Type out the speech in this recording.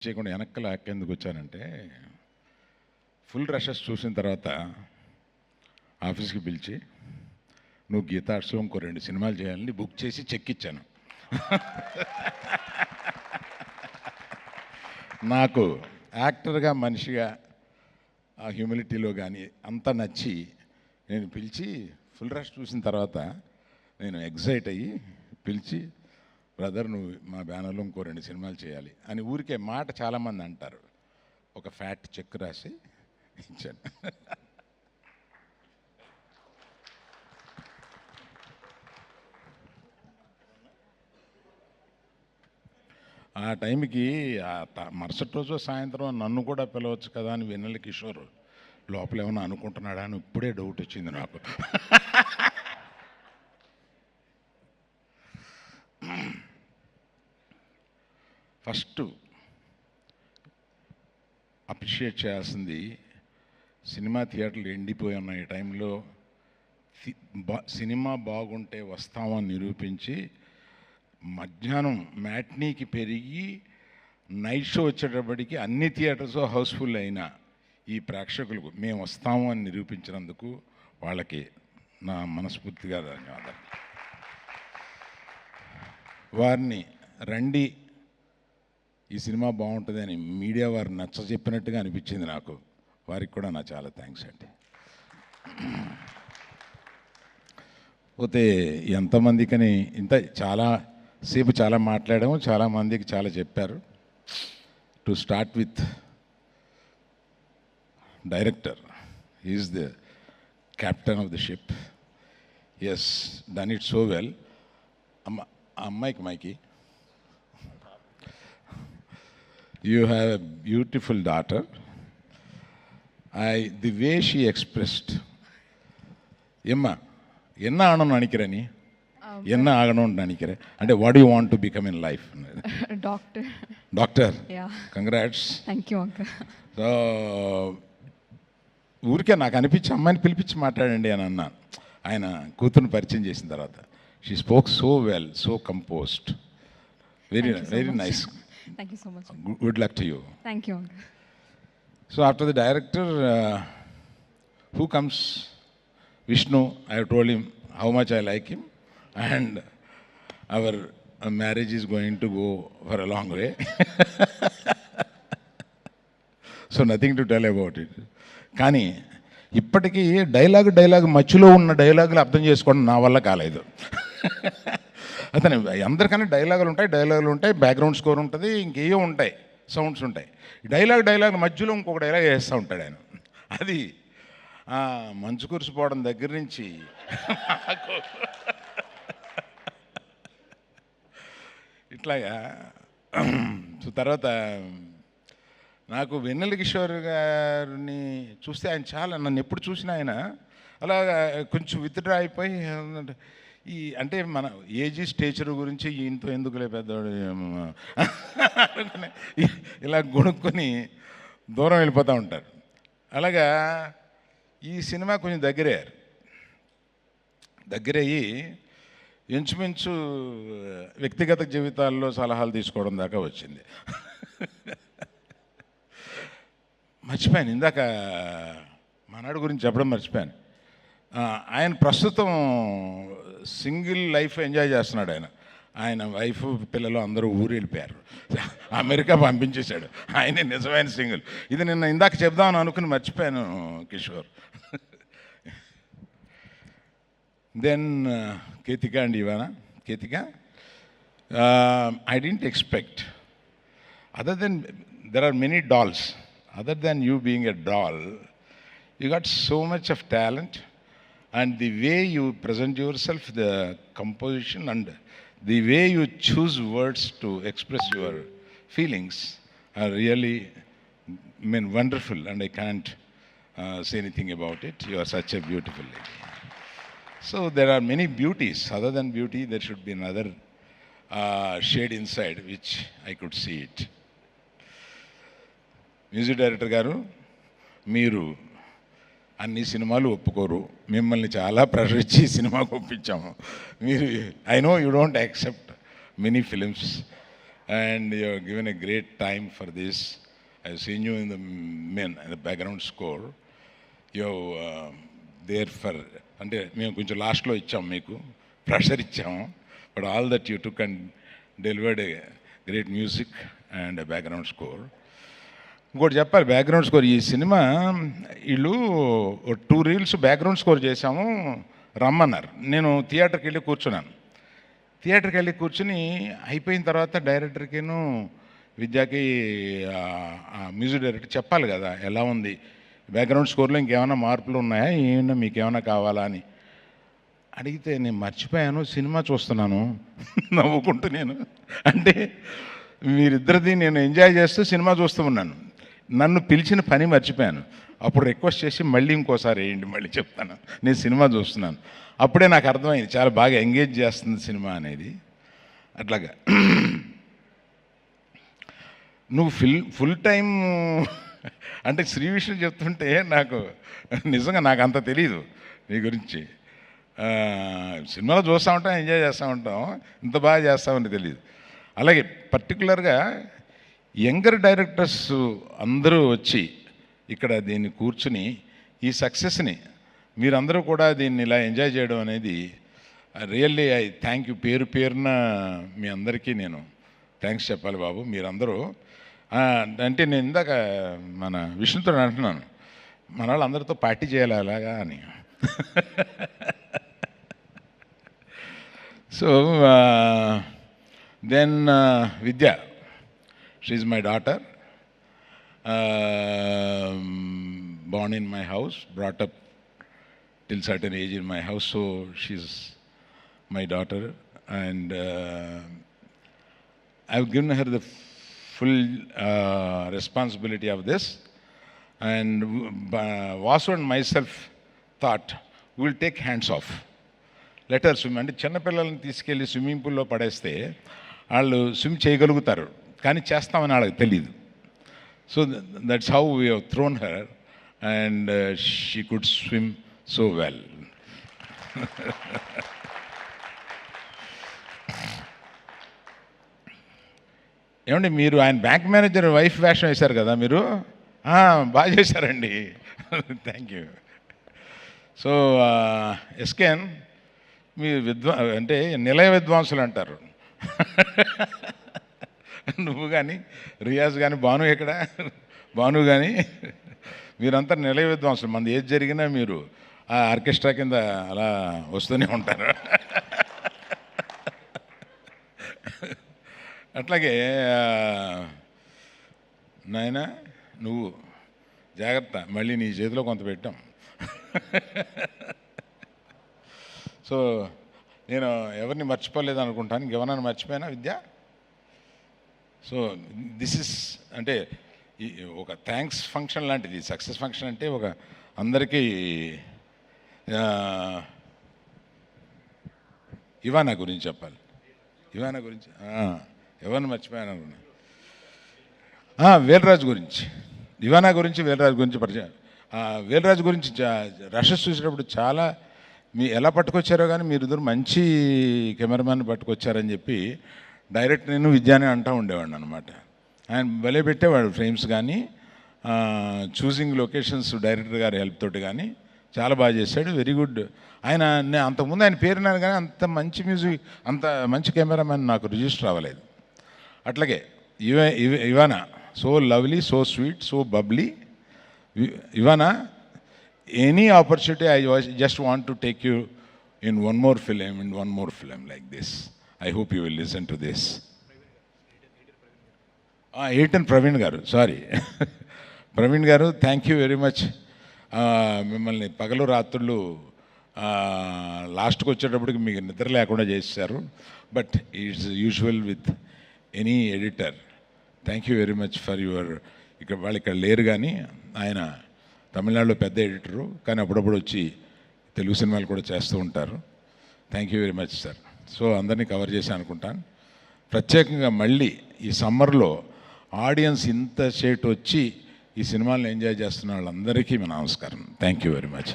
చేయకుండా వెనక్కల ఎందుకు వచ్చానంటే ఫుల్ రషెస్ చూసిన తర్వాత ఆఫీస్కి పిలిచి నువ్వు గీతార్ట్స్లో ఇంకో 2 సినిమాలు చేయాలని బుక్ చేసి చెక్ ఇచ్చాను. నాకు యాక్టర్గా మనిషిగా ఆ హ్యూమిలిటీలో కానీ అంతా నచ్చి నేను పిలిచి ఫుల్ రష్ చూసిన తర్వాత నేను ఎగ్జైట్ అయ్యి పిలిచి బ్రదర్ నువ్వు మా బ్యానర్లో ఇంకో 2 సినిమాలు చేయాలి అని ఊరికే మాట చాలామంది అంటారు. ఒక ఫ్యాట్ చెక్ రాసి ఇచ్చాను. ఆ టైంకి మరుసటి రోజు సాయంత్రం నన్ను కూడా పిలవచ్చు కదా అని వెన్నెల కిషోర్ లోపల ఏమన్నా అనుకుంటున్నాడా అని ఇప్పుడే డౌట్ వచ్చింది నాకు. ఫస్ట్ అప్రిషియేట్ చేయాల్సింది సినిమా థియేటర్లు ఎండిపోయి ఉన్న ఈ టైంలో సినిమా బాగుంటే వస్తామని నిరూపించి మధ్యాహ్నం మ్యాట్నీకి పెరిగి నైట్ షో వచ్చేటప్పటికి అన్ని థియేటర్స్ హౌస్ఫుల్ అయిన ఈ ప్రేక్షకులకు మేము వస్తాము అని నిరూపించినందుకు వాళ్ళకి నా మనస్ఫూర్తిగా ధన్యవాదాలు. వారిని రండి ఈ సినిమా బాగుంటుంది అని మీడియా వారు నచ్చ చెప్పినట్టుగా అనిపించింది నాకు. వారికి కూడా నా చాలా థ్యాంక్స్ అండి. పోతే ఎంతమందికని ఇంత చాలా సేపు చాలా మాట్లాడాము, చాలామందికి చాలా చెప్పారు. To start with director, is the captain of the ship. Has done it so well. అమ్మాయికి మైకి, you have a beautiful daughter. The way she expressed, Emma, enna aanonu nanikira ni enna aganonu nanikira ante what do you want to become in life? Doctor. Yeah, congrats. thank you uncle. So ఊరికే నాకు అనిపించి అమ్మాయిని పిలిపించి మాట్లాడండి అని అన్నాను. ఆయన కూతురుని పరిచయం చేసిన తర్వాత she spoke so well, so composed, very nice. Thank you so much. Good luck to you. Thank you uncle. So after the director, who comes? Vishnu. I have told him how much I like him, and our marriage is going to go for a long way. So nothing to tell about it. కానీ ఇప్పటికీ dialogue మధ్యలో ఉన్న డైలాగులు అర్థం చేసుకోవడం నా వల్ల కాలేదు. అతను అందరికన్నా డైలాగులు ఉంటాయి, బ్యాక్గ్రౌండ్ స్కోర్ ఉంటుంది, ఇంకేయో ఉంటాయి, సౌండ్స్ ఉంటాయి. డైలాగ్ మధ్యలో ఇంకొక డైలాగ్ వేస్తూ ఉంటాడు ఆయన. అది మంచు కురిసిపోవడం దగ్గర నుంచి ఇట్లాగా. తర్వాత నాకు వెన్నెల కిషోర్ గారిని చూస్తే ఆయన చాలా, నన్ను ఎప్పుడు చూసినా ఆయన అలాగా కొంచెం విత్డ్రా అయిపోయి అంటే మన ఏజ్ స్టేచర్ గురించి ఇంత ఎందుకులే పెద్దవాడు ఇలా గొనుక్కొని దూరం వెళ్ళిపోతూ ఉంటారు. అలాగా ఈ సినిమా కొంచెం దగ్గరయ్యి ఇంచుమించు వ్యక్తిగత జీవితాల్లో సలహాలు తీసుకోవడం దాకా వచ్చింది. మర్చిపోయాను, ఇందాక మనాడు గురించి చెప్పడం మర్చిపోయాను. ఆయన ప్రస్తుతం సింగిల్ లైఫ్ ఎంజాయ్ చేస్తున్నాడు. ఆయన వైఫ్ పిల్లలు అందరూ ఊరు వెళ్ళిపోయారు, అమెరికా పంపించేశాడు. ఆయనే నిజమైన సింగిల్. ఇది నిన్న ఇందాక చెప్దామని అనుకుని మర్చిపోయాను Kishore. Then Ketika and Ivana. Ketika, I didn't expect, other than there are many dolls, other than you being a doll, you got so much of talent. And the way you present yourself, the composition and the way you choose words to express your feelings are really, wonderful, and I can't say anything about it. You are such a beautiful lady. So there are many beauties. Other than beauty, there should be another shade inside which I could see it. Music director garu, మీరు అన్ని సినిమాలు ఒప్పుకోరు, మిమ్మల్ని చాలా pressure ఇచ్చి సినిమాకు ఒప్పించాము. మీరు, I know you don't accept many films, and you're given a great time for this. I've seen you in the background score. You're there for, అంటే మేము కొంచెం లాస్ట్లో ఇచ్చాం మీకు ప్రెషర్ ఇచ్చాము, but all that you took and delivered a great music and background score. ఇంకోటి చెప్పాలి, background score ఈ సినిమా వీళ్ళు 2 రీల్స్ బ్యాక్గ్రౌండ్ స్కోర్ చేశాము, రమ్మన్నారు. నేను థియేటర్కి వెళ్ళి కూర్చున్నాను. థియేటర్కి వెళ్ళి కూర్చుని అయిపోయిన తర్వాత డైరెక్టర్కిను విద్యాకి మ్యూజిక్ డైరెక్టర్ చెప్పాలి కదా ఎలా ఉంది బ్యాక్గ్రౌండ్ స్కోర్లో, ఇంకేమైనా మార్పులు ఉన్నాయా, ఏమైనా మీకు ఏమైనా కావాలా అని అడిగితే నేను మర్చిపోయాను, సినిమా చూస్తున్నాను నవ్వుకుంటూ. నేను అంటే మీరిద్దరిది నేను ఎంజాయ్ చేస్తూ సినిమా చూస్తూ ఉన్నాను, నన్ను పిలిచిన పని మర్చిపోయాను. అప్పుడు రిక్వెస్ట్ చేసి మళ్ళీ ఇంకోసారి వేయండి, మళ్ళీ చెప్తాను నేను సినిమా చూస్తున్నాను. అప్పుడే నాకు అర్థమైంది చాలా బాగా ఎంగేజ్ చేస్తుంది సినిమా అనేది. అట్లాగా నువ్వు ఫుల్ టైం అంటే శ్రీ విషయం చెప్తుంటే నాకు నిజంగా నాకు అంత తెలీదు నీ గురించి. సినిమాలో చూస్తూ ఉంటాం, ఎంజాయ్ చేస్తూ ఉంటాం, ఇంత బాగా చేస్తామని తెలియదు. అలాగే పర్టికులర్గా యంగర్ డైరెక్టర్స్ అందరూ వచ్చి ఇక్కడ దీన్ని కూర్చుని ఈ సక్సెస్ని మీరందరూ కూడా దీన్ని ఇలా ఎంజాయ్ చేయడం అనేది రియల్లీ ఐ థ్యాంక్ యూ. పేరు పేరున మీ అందరికీ నేను థ్యాంక్స్ చెప్పాలి బాబు. మీరందరూ అంటే నేను ఇందాక మన విష్ణుతో అంటున్నాను, మన వాళ్ళందరితో పార్టీ చేయాలి అలాగా అని. So then Vidya, she is my daughter, born in my house, brought up till certain age in my house, so she's my daughter, and I've given her the full responsibility of this, and Vasu and myself thought we'll take hands off, let her swim. అంటే చిన్నపిల్లల్ని తీసుకెళ్ళి swimming పూల్లో పడేస్తే వాళ్ళు swim చేయగలుగుతారు, కానీ చేస్తామని వాళ్ళకి తెలియదు. So that's how we have thrown her, and she could swim so well. ఏమండి మీరు ఆయన బ్యాంక్ మేనేజర్ వైఫ్ వేషం వేశారు కదా మీరు, బాగా చేశారండి. Thank you. సో ఎస్కేన్ మీ అంటే నిలయ విద్వాంసులు అంటారు. నువ్వు కానీ రియాజ్ కానీ భాను ఎక్కడ భాను కానీ మీరంతా నిలయ విద్వాంసులు. మనది ఏది జరిగినా మీరు ఆ ఆర్కెస్ట్రా కింద అలా వస్తూనే ఉంటారు. అట్లాగే నాయన నువ్వు జాగ్రత్త, మళ్ళీ నీ చేతిలో కొంత పెట్టాం. సో నేను ఎవరిని మర్చిపోలేదు అనుకుంటాను. ఇంకెవరైనా మర్చిపోయినా విద్య? సో దిస్ ఇస్ అంటే ఒక థ్యాంక్స్ ఫంక్షన్ లాంటిది. సక్సెస్ ఫంక్షన్ అంటే ఒక అందరికీ. ఇవానా గురించి చెప్పాలి. ఇవానా గురించి ఎవరిని మర్చిపోయాను అనుకున్నా. వేల్రాజు గురించి, ఇవానా గురించి, వేల్రాజు గురించి పరిచయం. వేల్రాజు గురించి రషెస్ చూసేటప్పుడు చాలా ఎలా పట్టుకొచ్చారో కానీ మీరు ఇద్దరు మంచి కెమెరామ్యాన్ పట్టుకొచ్చారని చెప్పి డైరెక్ట్ నేను విద్యానే అంటూ ఉండేవాడిని అనమాట. ఆయన భలే పెట్టేవాడు ఫ్రేమ్స్ కానీ, చూసింగ్ లొకేషన్స్ డైరెక్టర్ గారి హెల్ప్ తోటి కానీ చాలా బాగా చేశాడు. Very good. ఆయన అంతకుముందు ఆయన పేరున్నాను కానీ అంత మంచి మ్యూజిక్, అంత మంచి కెమెరామ్యాన్ నాకు రిజిస్టర్ అవ్వలేదు. అట్లాగే Ivana so lovely, so sweet, so bubbly. Ivana any opportunity I just want to take you in one more film like this. I hope you will listen to this. Aitan Praveen garu, sorry. Praveen garu, thank you very much. మిమ్మల్ని పగలు రాత్రులు లాస్ట్కి వచ్చేటప్పటికి మీకు నిద్ర లేకుండా చేశారు. But it's usual with any editor. Thank you very much for your. వాళ్ళు ఇక్కడ లేరు కానీ ఆయన తమిళనాడులో పెద్ద ఎడిటరు, కానీ అప్పుడప్పుడు వచ్చి తెలుగు సినిమాలు కూడా చేస్తూ ఉంటారు. Thank you very much sir. So అందరినీ కవర్ చేసి అనుకుంటాను. ప్రత్యేకంగా మళ్ళీ ఈ సమ్మర్లో ఆడియన్స్ ఇంత సేటు వచ్చి ఈ సినిమాలను ఎంజాయ్ చేస్తున్న వాళ్ళందరికీ నమస్కారం. Thank you very much.